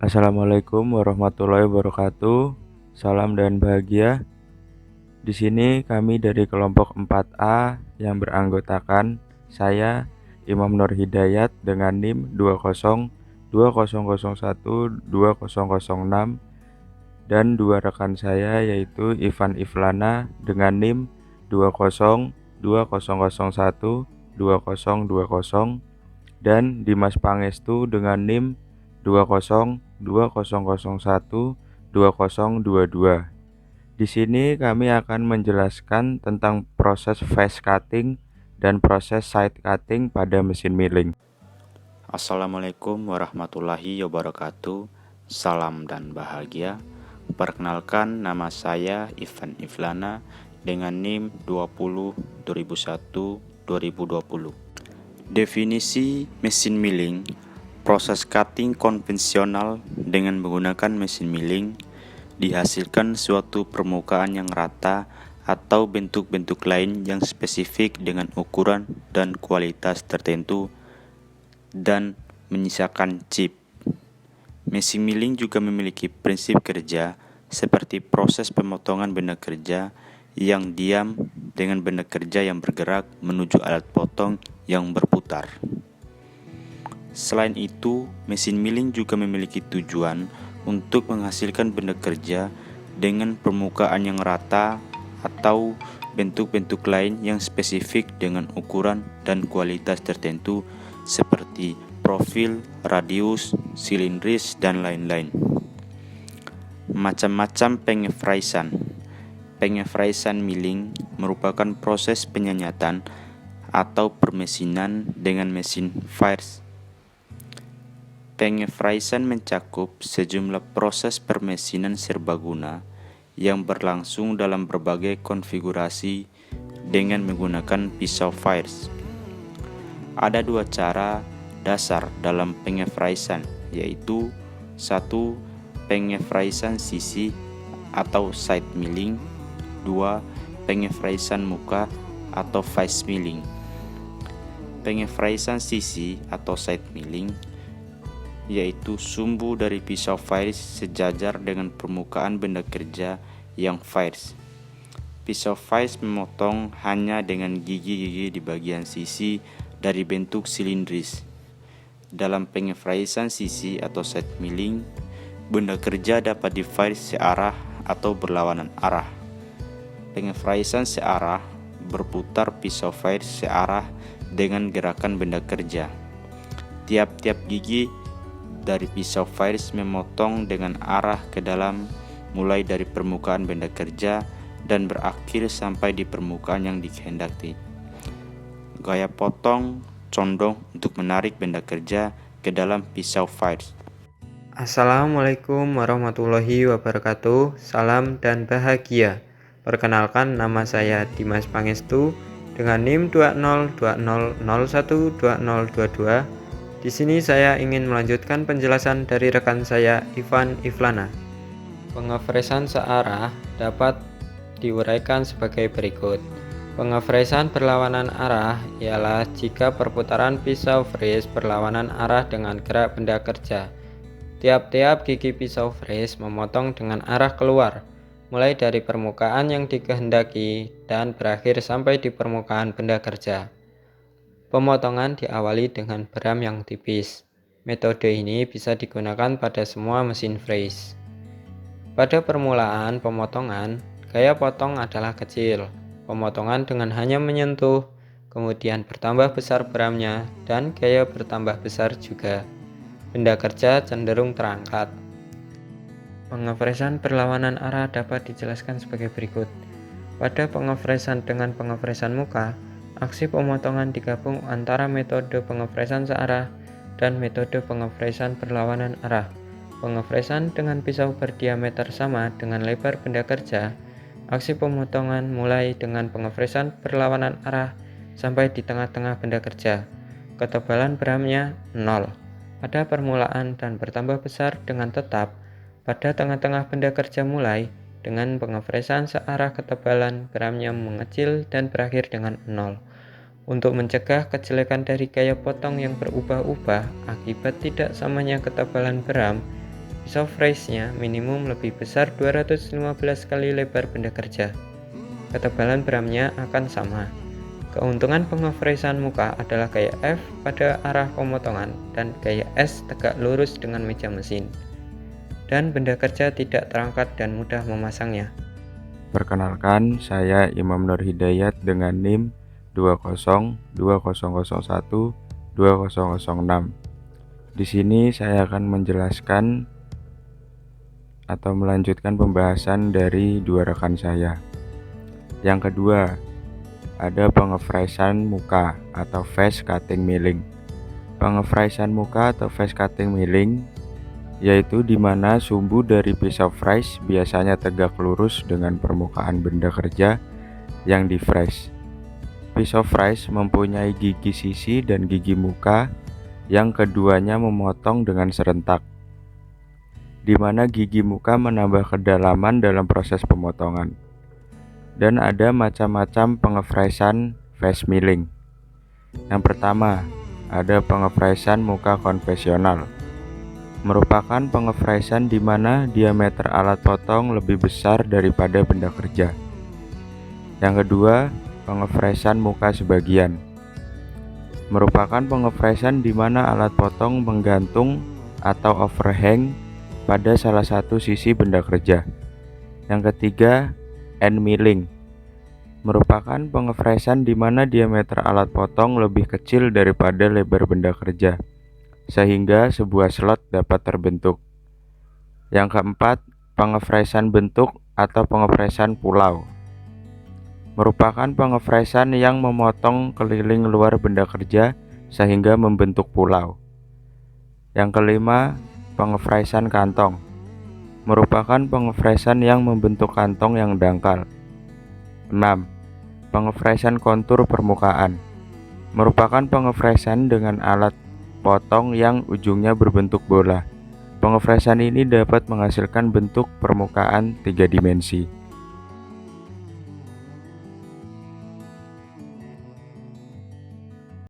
Assalamualaikum warahmatullahi wabarakatuh. Salam dan bahagia. Di sini kami dari kelompok 4A yang beranggotakan saya Imam Nur Hidayat dengan NIM 2020012006 dan dua rekan saya yaitu Ivan Iflana dengan NIM 2020012020 dan Dimas Pangestu dengan NIM 2020012022. Di sini kami akan menjelaskan tentang proses face cutting dan proses side cutting pada mesin milling. Assalamualaikum warahmatullahi wabarakatuh. Salam dan bahagia. Perkenalkan, nama saya Ivan Iflana dengan NIM 20202020. Definisi mesin milling: proses cutting konvensional dengan menggunakan mesin milling dihasilkan suatu permukaan yang rata atau bentuk-bentuk lain yang spesifik dengan ukuran dan kualitas tertentu dan menyisakan chip. Mesin milling juga memiliki prinsip kerja seperti proses pemotongan benda kerja yang diam dengan benda kerja yang bergerak menuju alat potong yang berputar. Selain itu, mesin milling juga memiliki tujuan untuk menghasilkan benda kerja dengan permukaan yang rata atau bentuk-bentuk lain yang spesifik dengan ukuran dan kualitas tertentu seperti profil, radius, silindris, dan lain-lain. Macam-macam pengefraisan. Pengefraisan milling merupakan proses penyanyatan atau permesinan dengan mesin Fires. Pengefraisan mencakup sejumlah proses permesinan serbaguna yang berlangsung dalam berbagai konfigurasi dengan menggunakan pisau Fires. Ada dua cara dasar dalam pengefraisan, yaitu 1. Pengefraisan sisi atau side milling, 2. Pengefraisan muka atau face milling. Pengefraisan sisi atau side milling yaitu sumbu dari pisau Fires sejajar dengan permukaan benda kerja yang Fires. Pisau Fires memotong hanya dengan gigi-gigi di bagian sisi dari bentuk silindris. Dalam pengefraisan sisi atau side milling, benda kerja dapat di-fires searah atau berlawanan arah. Pengefraisan searah berputar pisau Fires searah dengan gerakan benda kerja. Tiap-tiap gigi dari pisau Fires memotong dengan arah ke dalam mulai dari permukaan benda kerja dan berakhir sampai di permukaan yang dikehendaki. Gaya potong condong untuk menarik benda kerja ke dalam pisau Fires. Assalamualaikum warahmatullahi wabarakatuh. Salam dan bahagia. Perkenalkan, nama saya Dimas Pangestu dengan NIM 2020012022. Di sini saya ingin melanjutkan penjelasan dari rekan saya Ivan Iflana. Pengefraisan searah dapat diuraikan sebagai berikut. Pengefraisan berlawanan arah ialah jika perputaran pisau fres berlawanan arah dengan gerak benda kerja. Tiap-tiap gigi pisau fres memotong dengan arah keluar, mulai dari permukaan yang dikehendaki dan berakhir sampai di permukaan benda kerja. Pemotongan diawali dengan beram yang tipis. Metode ini bisa digunakan pada semua mesin fres. Pada permulaan pemotongan, gaya potong adalah kecil. Pemotongan dengan hanya menyentuh, kemudian bertambah besar beramnya, dan gaya bertambah besar juga. Benda kerja cenderung terangkat. Pengefraisan berlawanan arah dapat dijelaskan sebagai berikut. Pada pengefraisan dengan pengefraisan muka, aksi pemotongan digabung antara metode pengefraisan searah dan metode pengefraisan berlawanan arah. Pengefraisan dengan pisau berdiameter sama dengan lebar benda kerja, aksi pemotongan mulai dengan pengefraisan berlawanan arah sampai di tengah-tengah benda kerja. Ketebalan beramnya 0 pada permulaan dan bertambah besar dengan tetap pada tengah-tengah benda kerja mulai dengan pengefraisan searah ketebalan beramnya mengecil dan berakhir dengan 0. Untuk mencegah kejelekan dari gaya potong yang berubah-ubah akibat tidak samanya ketebalan beram, Pisau freeze-nya minimum lebih besar 215 kali lebar benda kerja. Ketebalan beramnya akan sama. Keuntungan pengefreezan muka adalah gaya F pada arah pemotongan dan gaya S tegak lurus dengan meja mesin. Dan benda kerja tidak terangkat dan mudah memasangnya. Perkenalkan, saya Imam Nur Hidayat dengan NIM 2020012006. Di sini saya akan menjelaskan atau melanjutkan pembahasan dari dua rekan saya. Yang kedua, ada pengefreezan muka atau face cutting milling. Pengefreezan muka atau face cutting milling yaitu di mana sumbu dari pisau freeze biasanya tegak lurus dengan permukaan benda kerja yang di freeze. Pisau freeze mempunyai gigi sisi dan gigi muka yang keduanya memotong dengan serentak, di mana gigi muka menambah kedalaman dalam proses pemotongan. Dan ada macam-macam pengefreezan face milling. Yang pertama, ada pengefreezan muka konvensional. Merupakan pengefreezan di mana diameter alat potong lebih besar daripada benda kerja. Yang kedua, pengefreezan muka sebagian. Merupakan pengefreezan di mana alat potong menggantung atau overhang pada salah satu sisi benda kerja. Yang ketiga, end milling. Merupakan pengefreezan di mana diameter alat potong lebih kecil daripada lebar benda kerja, sehingga sebuah slot dapat terbentuk. Yang keempat, pengefreezan bentuk atau pengefreezan pulau. Merupakan pengefreezan yang memotong keliling luar benda kerja sehingga membentuk pulau. Yang kelima, pengefreezan kantong. Merupakan pengefreezan yang membentuk kantong yang dangkal. 6. Pengefreezan kontur permukaan. Merupakan pengefreezan dengan alat potong yang ujungnya berbentuk bola. Pengefreezan ini dapat menghasilkan bentuk permukaan 3 dimensi.